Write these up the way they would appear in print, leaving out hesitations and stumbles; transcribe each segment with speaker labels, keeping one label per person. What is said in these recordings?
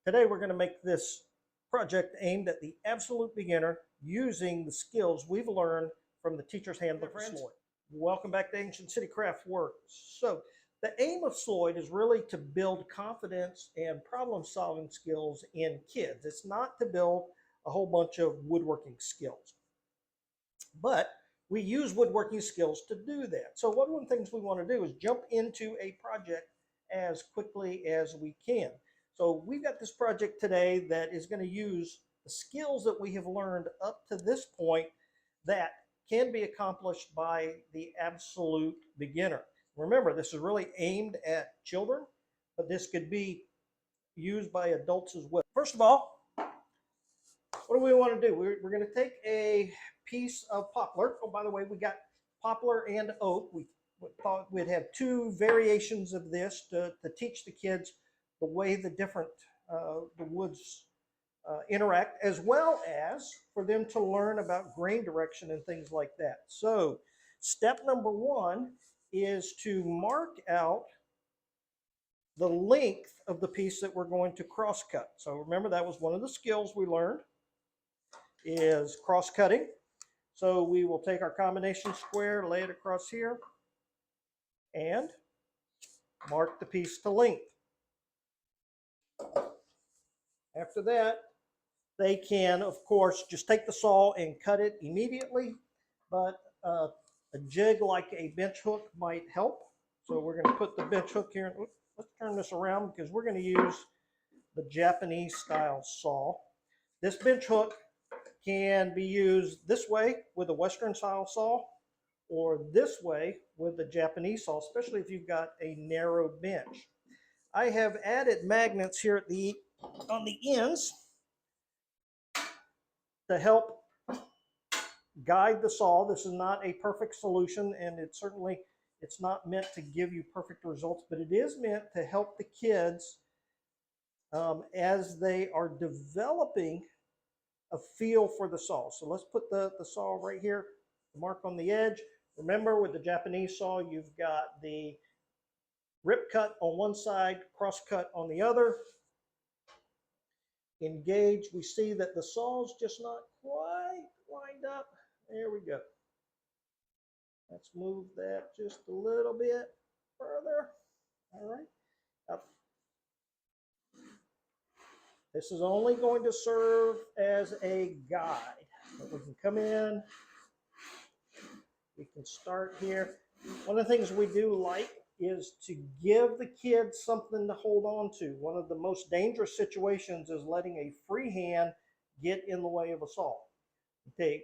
Speaker 1: Today we're going to make this project aimed at the absolute beginner using the skills we've learned from the teacher's handbook of Sloyd. Welcome back to Ancient City Craft Works. So the aim of Sloyd is really to build confidence and problem solving skills in kids. It's not to build a whole bunch of woodworking skills, but we use woodworking skills to do that. So one of the things we want to do is jump into a project as quickly as we can. So we've got this project today that is going to use the skills that we have learned up to this point that can be accomplished by the absolute beginner. Remember, this is really aimed at children, but this could be used by adults as well. First of all, what do we want to do? We're going to take a piece of poplar. Oh, by the way, we got poplar and oak. We thought we'd have two variations of this to teach the kids the way the different the woods interact, as well as for them to learn about grain direction and things like that. So step number one is to mark out the length of the piece that we're going to cross cut. So remember, that was one of the skills we learned, is cross cutting. So we will take our combination square, lay it across here, and mark the piece to length. After that, they can, of course, just take the saw and cut it immediately, but a jig like a bench hook might help. So we're going to put the bench hook here. Let's turn this around because we're going to use the Japanese style saw. This bench hook can be used this way with a Western style saw, or this way with the Japanese saw, especially if you've got a narrow bench. I have added magnets here at on the ends to help guide the saw. This is not a perfect solution, and it's not meant to give you perfect results, but it is meant to help the kids as they are developing a feel for the saw. So let's put the saw right here, mark on the edge. Remember, with the Japanese saw, you've got the rip cut on one side, cross cut on the other. Engage, we see that the saw's just not quite lined up. There we go. Let's move that just a little bit further. All right. Now, this is only going to serve as a guide, but we can come in. We can start here. One of the things we do like is to give the kids something to hold on to. One of the most dangerous situations is letting a free hand get in the way of a saw. Okay,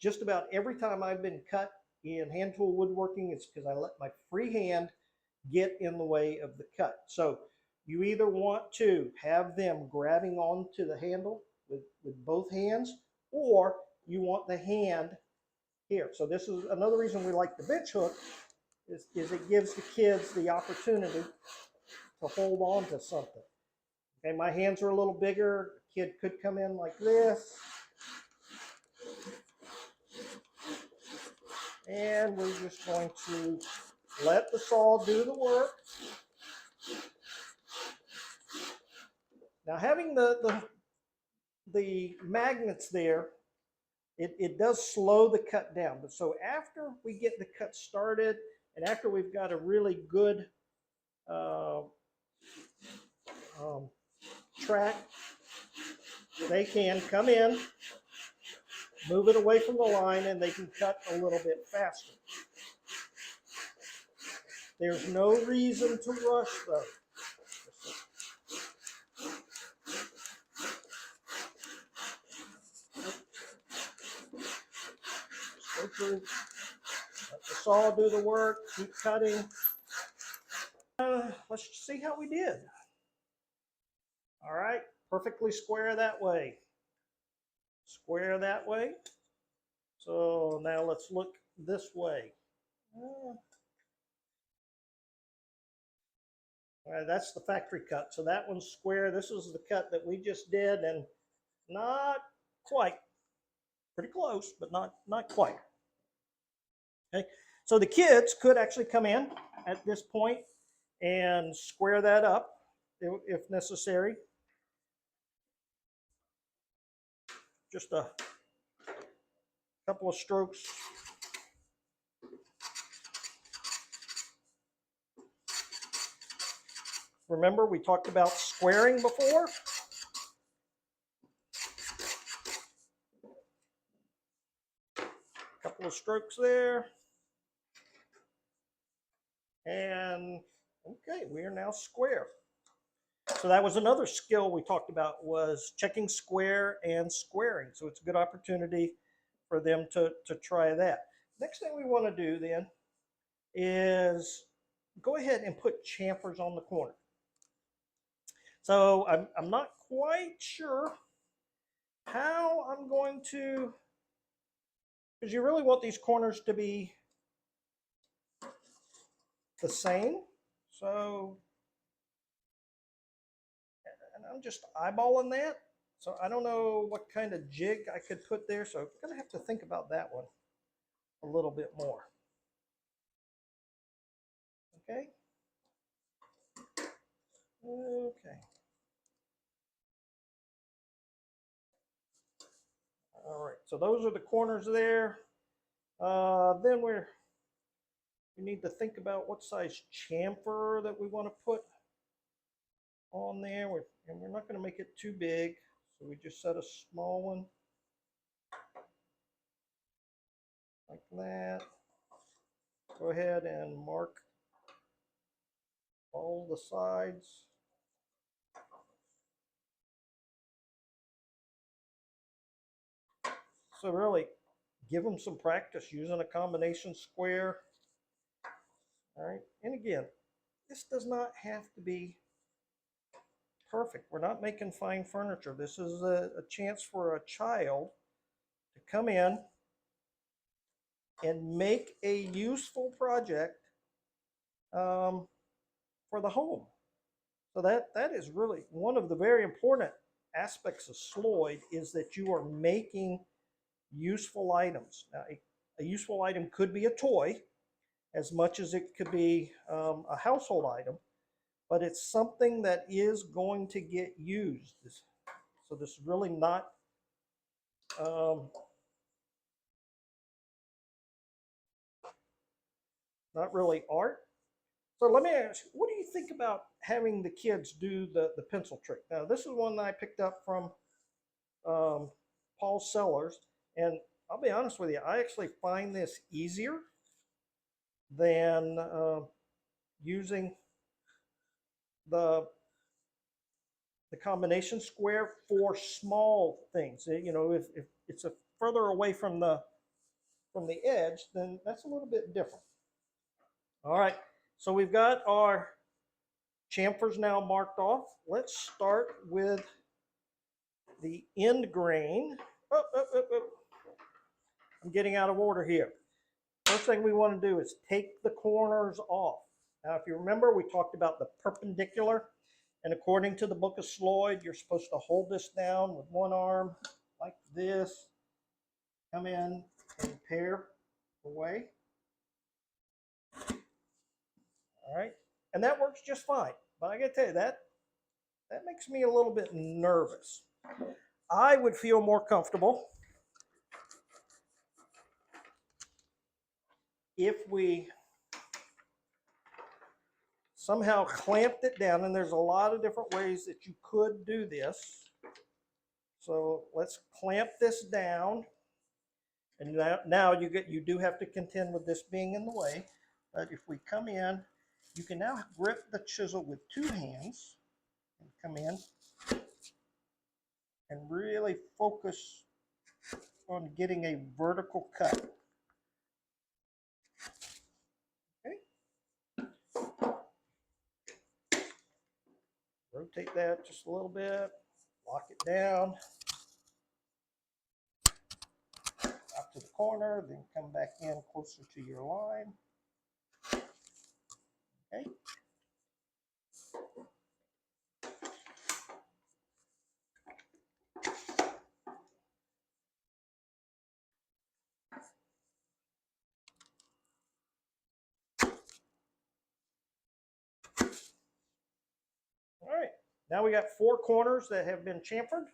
Speaker 1: just about every time I've been cut in hand tool woodworking, it's because I let my free hand get in the way of the cut. So you either want to have them grabbing onto the handle with both hands, or you want the hand here. So this is another reason we like the bench hook, is it gives the kids the opportunity to hold on to something. Okay, my hands are a little bigger. The kid could come in like this. And we're just going to let the saw do the work. Now, having the magnets there, it does slow the cut down. But so after we get the cut started, and after we've got a really good track, they can come in, move it away from the line, and they can cut a little bit faster. There's no reason to rush, though. Go through, let the saw do the work, keep cutting. Let's see how we did. All right, perfectly square that way. Square that way. So now let's look this way. All right, that's the factory cut. So that one's square. This is the cut that we just did, and not quite. Pretty close, but not quite. Okay, so the kids could actually come in at this point and square that up if necessary. just a couple of strokes. Remember, we talked about squaring before. Couple of strokes there. And okay, we are now square. So that was another skill we talked about, was checking square and squaring. So it's a good opportunity for them to try that. Next thing we want to do then is go ahead and put chamfers on the corner. So I'm not quite sure how I'm going to, because you really want these corners to be the same. So, and I'm just eyeballing that. So I don't know what kind of jig I could put there. So I'm going to have to think about that one a little bit more. Okay. Okay. All right. So those are the corners there. Then we need to think about what size chamfer that we want to put on there. And we're not going to make it too big. So we just set a small one like that. Go ahead and mark all the sides. So really give them some practice using a combination square. All right. And again, this does not have to be perfect. We're not making fine furniture. This is a chance for a child to come in and make a useful project for the home. So that is really one of the very important aspects of Sloyd, is that you are making useful items. Now, a useful item could be a toy as much as it could be a household item, but it's something that is going to get used. So this is really not not really art. So let me ask, what do you think about having the kids do the pencil trick? Now, this is one that I picked up from Paul Sellers, and I'll be honest with you, I actually find this easier than using the combination square for small things. You know, if it's a further away from the edge, then that's a little bit different. All right, so we've got our chamfers now marked off. Let's start with the end grain. I'm getting out of order here. First thing we want to do is take the corners off. Now, if you remember, we talked about the perpendicular, and according to the book of Sloyd, you're supposed to hold this down with one arm like this, come in and pare away. All right, and that works just fine. But I gotta tell you, that makes me a little bit nervous. I would feel more comfortable if we somehow clamped it down, and there's a lot of different ways that you could do this. So let's clamp this down, and now you do have to contend with this being in the way. But if we come in, you can now grip the chisel with two hands and come in and really focus on getting a vertical cut. Okay. Rotate that just a little bit, lock it down, out to the corner, then come back in closer to your line. Okay. All right, now we got four corners that have been chamfered.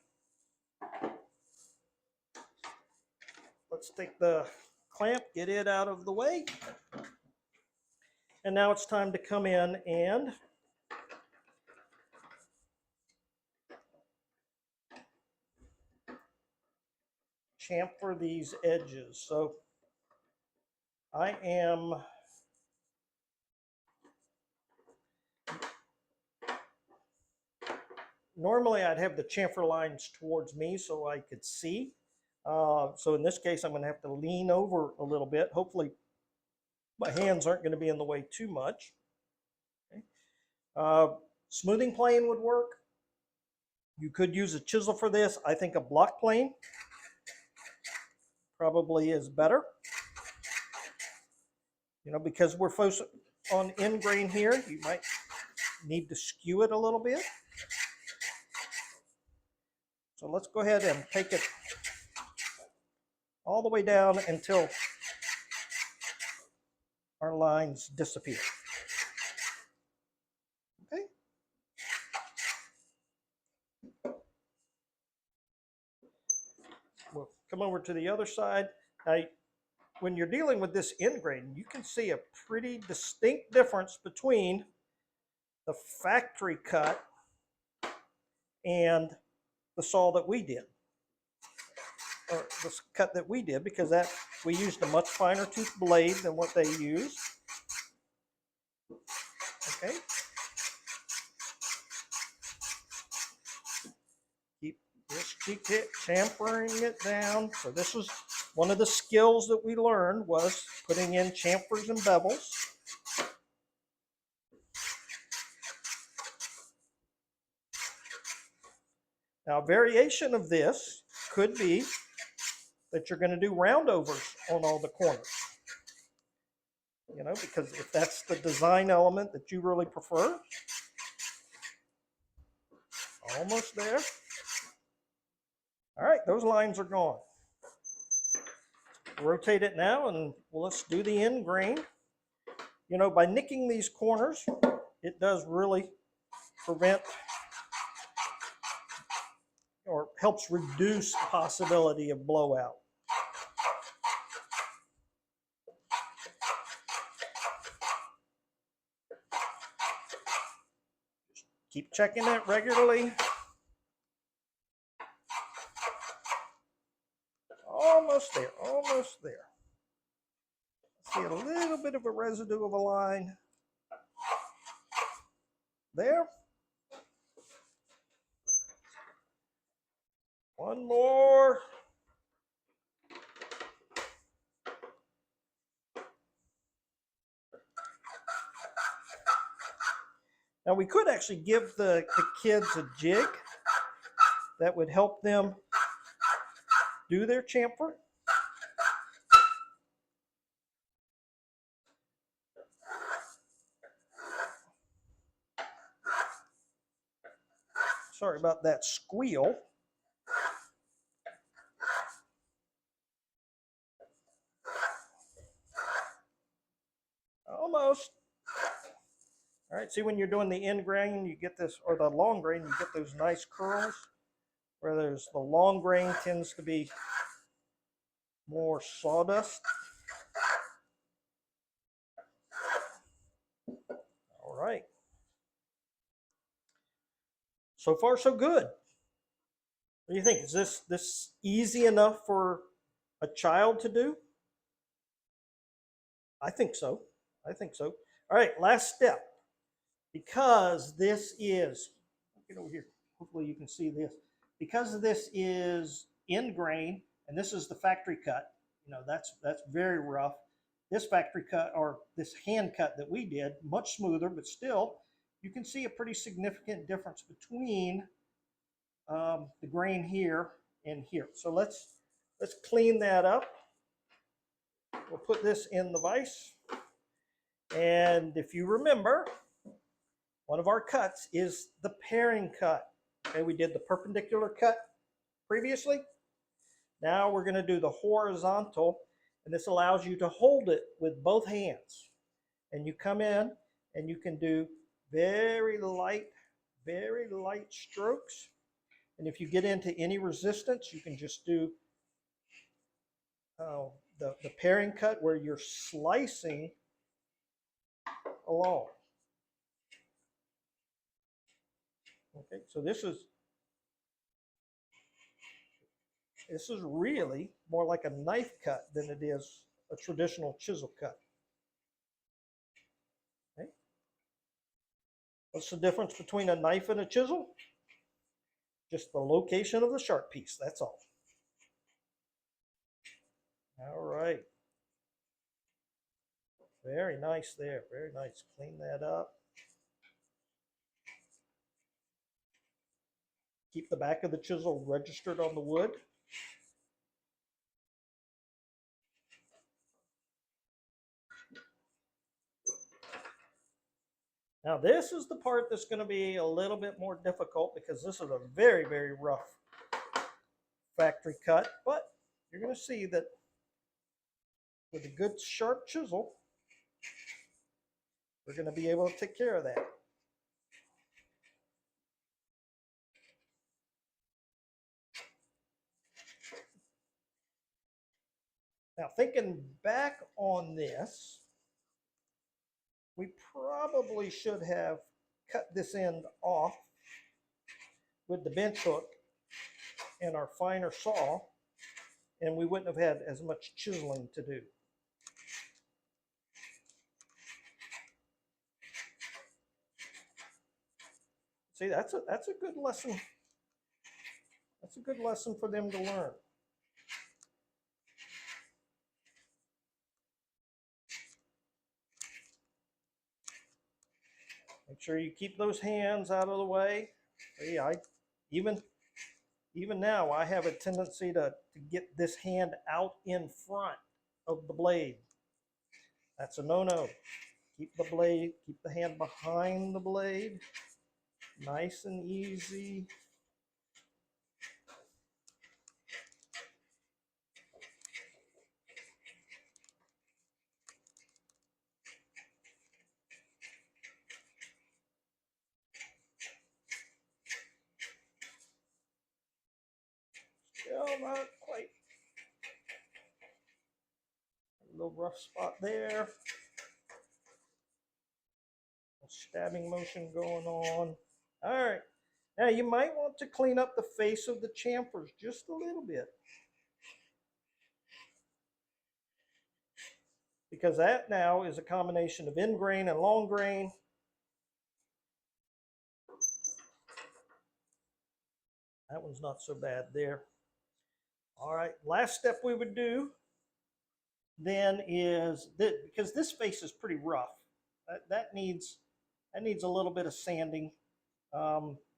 Speaker 1: Let's take the clamp, get it out of the way. And now it's time to come in and chamfer these edges. So I am normally I'd have the chamfer lines towards me so I could see. So in this case, I'm going to have to lean over a little bit. Hopefully my hands aren't going to be in the way too much. Okay. Smoothing plane would work. You could use a chisel for this. I think a block plane probably is better. You know, because we're focused on end grain here, you might need to skew it a little bit. So let's go ahead and take it all the way down until our lines disappear. Okay. We'll come over to the other side. Now, when you're dealing with this end grain, you can see a pretty distinct difference between the factory cut and the saw that we did, or the cut that we did, because that we used a much finer tooth blade than what they used. Okay. Keep chamfering it down. So this was one of the skills that we learned, was putting in chamfers and bevels. Now, a variation of this could be that you're going to do roundovers on all the corners. You know, because if that's the design element that you really prefer. Almost there. All right, those lines are gone. Rotate it now, and let's do the end grain. You know, by nicking these corners, it does really prevent or helps reduce the possibility of blowout. Just keep checking it regularly. Almost there, almost there. See a little bit of a residue of a line there. One more. Now we could actually give the kids a jig that would help them do their chamfer. Sorry about that squeal. Almost. All right, see when you're doing the end grain, you get this, or the long grain, you get those nice curls, where there's the long grain tends to be more sawdust. All right. So far, so good. What do you think? Is this easy enough for a child to do? I think so. I think so. All right, last step. Because this is, get over here, hopefully you can see this. Because this is end grain, and this is the factory cut, you know, that's very rough. This factory cut, or this hand cut that we did, much smoother, but still, you can see a pretty significant difference between the grain here and here. So let's clean that up. We'll put this in the vise. And if you remember, one of our cuts is the pairing cut. Okay, we did the perpendicular cut previously. Now we're going to do the horizontal, and this allows you to hold it with both hands. And you come in and you can do very light strokes. And if you get into any resistance, you can just do the paring cut where you're slicing along. Okay, so this is really more like a knife cut than it is a traditional chisel cut. Okay. What's the difference between a knife and a chisel? Just the location of the sharp piece, that's all. All right. Very nice there, very nice. Clean that up. Keep the back of the chisel registered on the wood. Now this is the part that's going to be a little bit more difficult because this is a very, very rough factory cut, but you're going to see that with a good sharp chisel, we're going to be able to take care of that. Now thinking back on this, we probably should have cut this end off with the bench hook and our finer saw, and we wouldn't have had as much chiseling to do. See, that's a good lesson. That's a good lesson for them to learn. Make sure you keep those hands out of the way. See, even now I have a tendency to get this hand out in front of the blade. That's a no-no. Keep the hand behind the blade. Nice and easy. Still not quite. A little rough spot there. A stabbing motion going on. All right. Now you might want to clean up the face of the chamfers just a little bit, because that now is a combination of end grain and long grain. That one's not so bad there. All right, last step we would do then is that, because this face is pretty rough, that needs a little bit of sanding.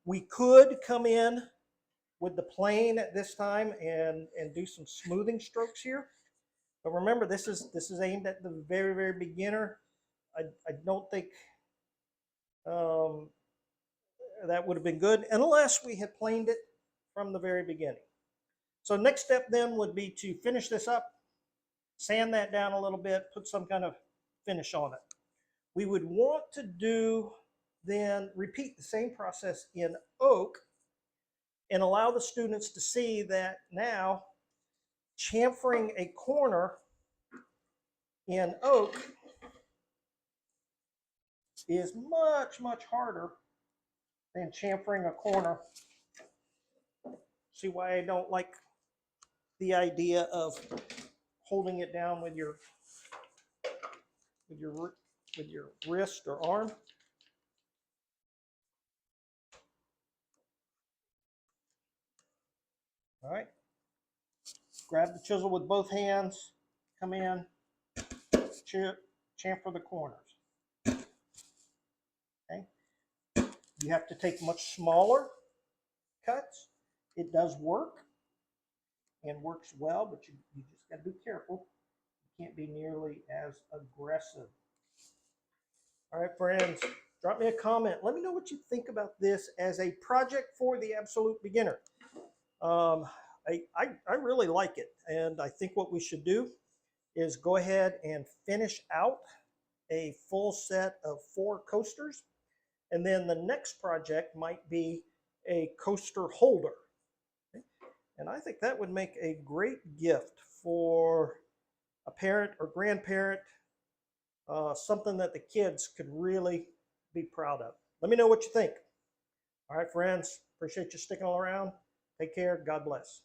Speaker 1: We could come in with the plane at this time and do some smoothing strokes here. But remember, this is aimed at the very, very beginner. I don't think that would have been good unless we had planed it from the very beginning. So next step then would be to finish this up, sand that down a little bit, put some kind of finish on it. We would want to then repeat the same process in oak and allow the students to see that now chamfering a corner in oak is much, much harder than chamfering a corner. See why I don't like the idea of holding it down with your wrist or arm. All right. Grab the chisel with both hands, come in, chamfer the corners. Okay. You have to take much smaller cuts. It does work and works well, but you just got to be careful. You can't be nearly as aggressive. All right, friends, drop me a comment. Let me know what you think about this as a project for the absolute beginner. I really like it, and I think what we should do is go ahead and finish out a full set of 4 coasters, and then the next project might be a coaster holder. Okay? And I think that would make a great gift for a parent or grandparent, something that the kids could really be proud of. Let me know what you think. All right, friends, appreciate you sticking around. Take care. God bless.